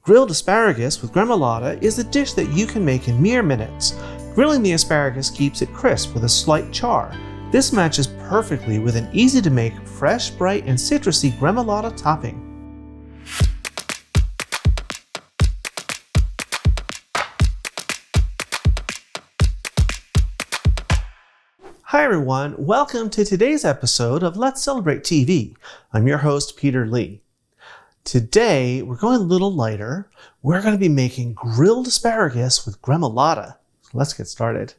Grilled asparagus with gremolata is a dish that you can make in mere minutes. Grilling the asparagus keeps it crisp with a slight char. This matches perfectly with an easy-to-make, fresh, bright, and citrusy gremolata topping. Hi everyone, welcome to today's episode of Let's Celebrate TV. I'm your host, Peter Lee. Today, we're going a little lighter. We're going to be making grilled asparagus with gremolata. So let's get started.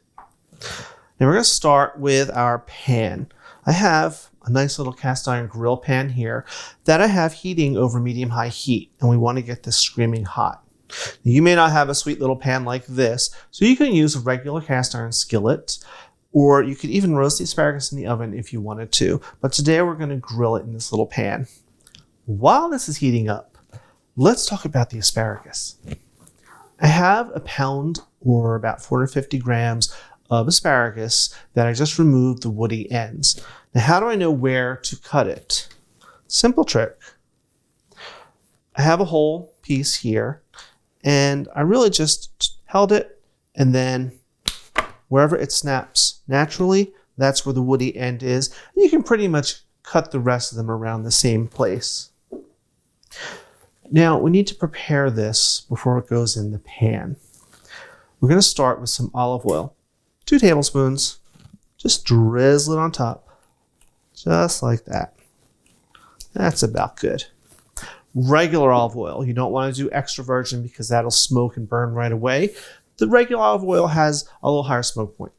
Now we're going to start with our pan. I have a nice little cast iron grill pan here that I have heating over medium-high heat, and we want to get this screaming hot. Now, you may not have a sweet little pan like this, so you can use a regular cast iron skillet, or you could even roast the asparagus in the oven if you wanted to. But today we're going to grill it in this little pan. While this is heating up, let's talk about the asparagus. I have a pound or about 450 grams of asparagus that I just removed the woody ends. Now, how do I know where to cut it? Simple trick. I have a whole piece here, and I really just held it, and then wherever it snaps naturally, that's where the woody end is. You can pretty much cut the rest of them around the same place. Now, we need to prepare this before it goes in the pan. We're going to start with some olive oil. 2 tablespoons. Just drizzle it on top. Just like that. That's about good. Regular olive oil. You don't want to do extra virgin because that'll smoke and burn right away. The regular olive oil has a little higher smoke point.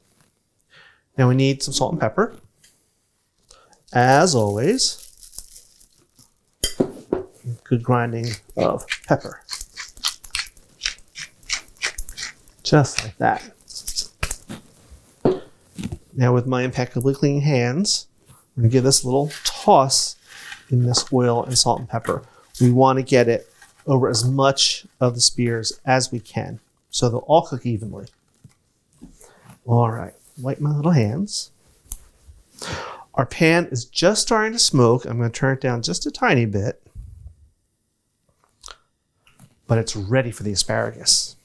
Now we need some salt and pepper. As always, good grinding of pepper. Just like that. Now with my impeccably clean hands, I'm going to give this a little toss in this oil and salt and pepper. We want to get it over as much of the spears as we can, so they'll all cook evenly. All right, wipe my little hands. Our pan is just starting to smoke. I'm going to turn it down just a tiny bit, but it's ready for the asparagus.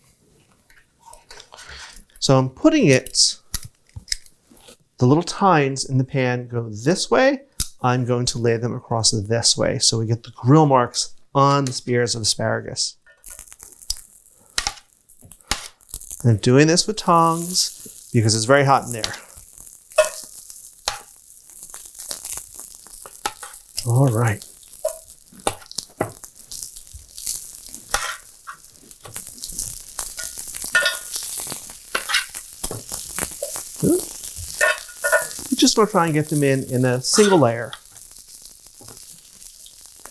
So I'm putting it, the little tines in the pan go this way. I'm going to lay them across this way so we get the grill marks on the spears of asparagus. I'm doing this with tongs because it's very hot in there. All right. You just want to try and get them in a single layer.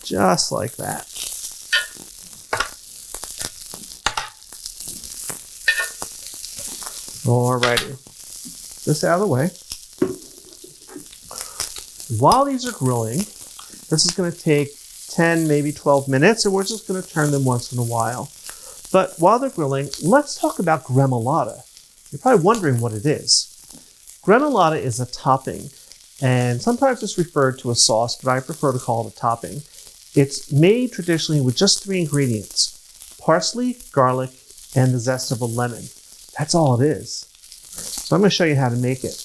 Just like that. Alrighty, this out of the way. While these are grilling, this is going to take 10, maybe 12 minutes, and we're just going to turn them once in a while. But while they're grilling, let's talk about gremolata. You're probably wondering what it is. Gremolata is a topping, and sometimes it's referred to as sauce, but I prefer to call it a topping. It's made traditionally with just 3 ingredients: parsley, garlic, and the zest of a lemon. That's all it is. So I'm going to show you how to make it.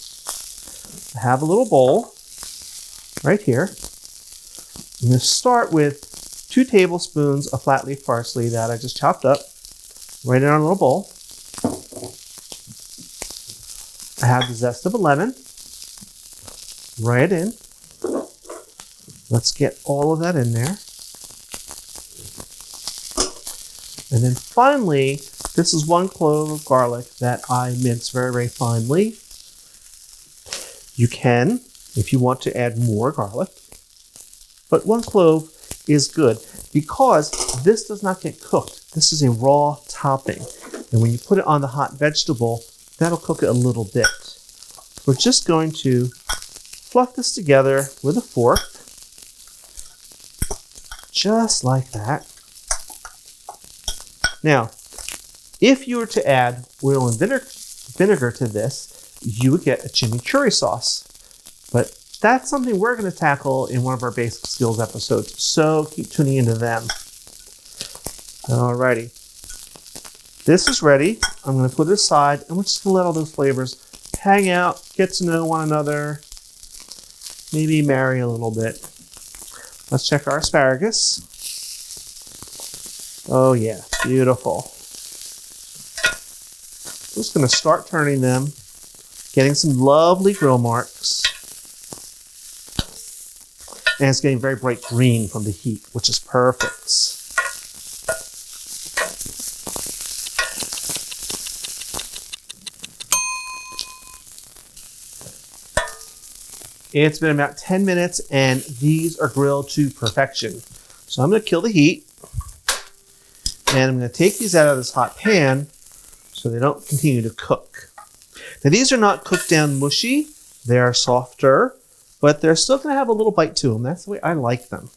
I have a little bowl right here. I'm going to start with 2 tablespoons of flat leaf parsley that I just chopped up right in our little bowl. I have the zest of a lemon right in. Let's get all of that in there. And then finally, this is 1 clove of garlic that I mince very, very finely. You can, if you want to add more garlic, but 1 clove is good because this does not get cooked. This is a raw topping. And when you put it on the hot vegetable, that'll cook it a little bit. We're just going to fluff this together with a fork, just like that. Now, if you were to add oil and vinegar to this, you would get a chimichurri sauce. But that's something we're going to tackle in one of our basic skills episodes, so keep tuning into them. Alrighty. This is ready. I'm going to put it aside and we're just going to let all those flavors hang out, get to know one another, maybe marry a little bit. Let's check our asparagus. Oh yeah, beautiful. Just going to start turning them, getting some lovely grill marks. And it's getting very bright green from the heat, which is perfect. It's been about 10 minutes and these are grilled to perfection. So I'm going to kill the heat and I'm going to take these out of this hot pan so they don't continue to cook. Now these are not cooked down mushy. They are softer, but they're still going to have a little bite to them. That's the way I like them.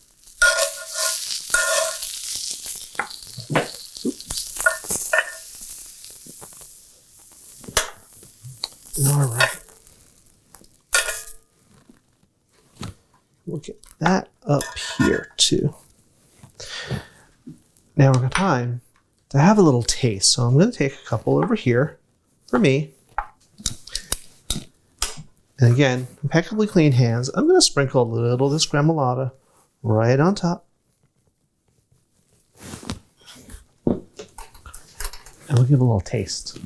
Oops. All right. We'll get that up here too. Now we're going to time to have a little taste. So I'm going to take a couple over here for me. And again, impeccably clean hands. I'm going to sprinkle a little of this Gremolata right on top. And we'll give a little taste.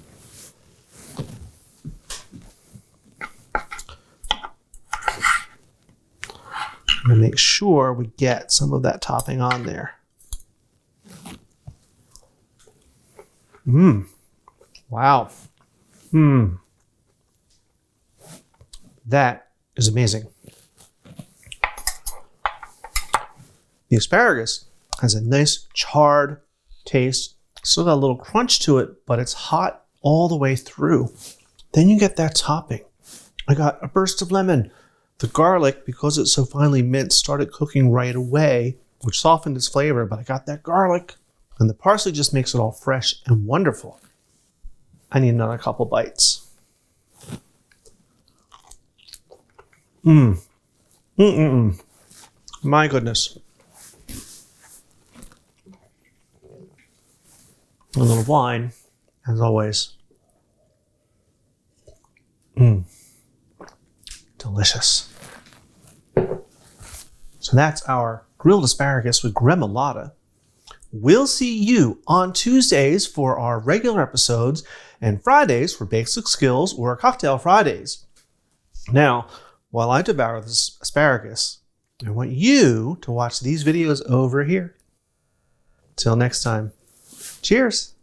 I'm going to make sure we get some of that topping on there. Wow. That is amazing. The asparagus has a nice charred taste. Still got a little crunch to it, but it's hot all the way through. Then you get that topping. I got a burst of lemon. The garlic, because it's so finely minced, started cooking right away, which softened its flavor, but I got that garlic. And the parsley just makes it all fresh and wonderful. I need another couple bites. My goodness. A little wine, as always. Delicious. So that's our grilled asparagus with Gremolata. We'll see you on Tuesdays for our regular episodes and Fridays for Basic Skills or Cocktail Fridays. Now, while I devour this asparagus, I want you to watch these videos over here. Till next time, cheers.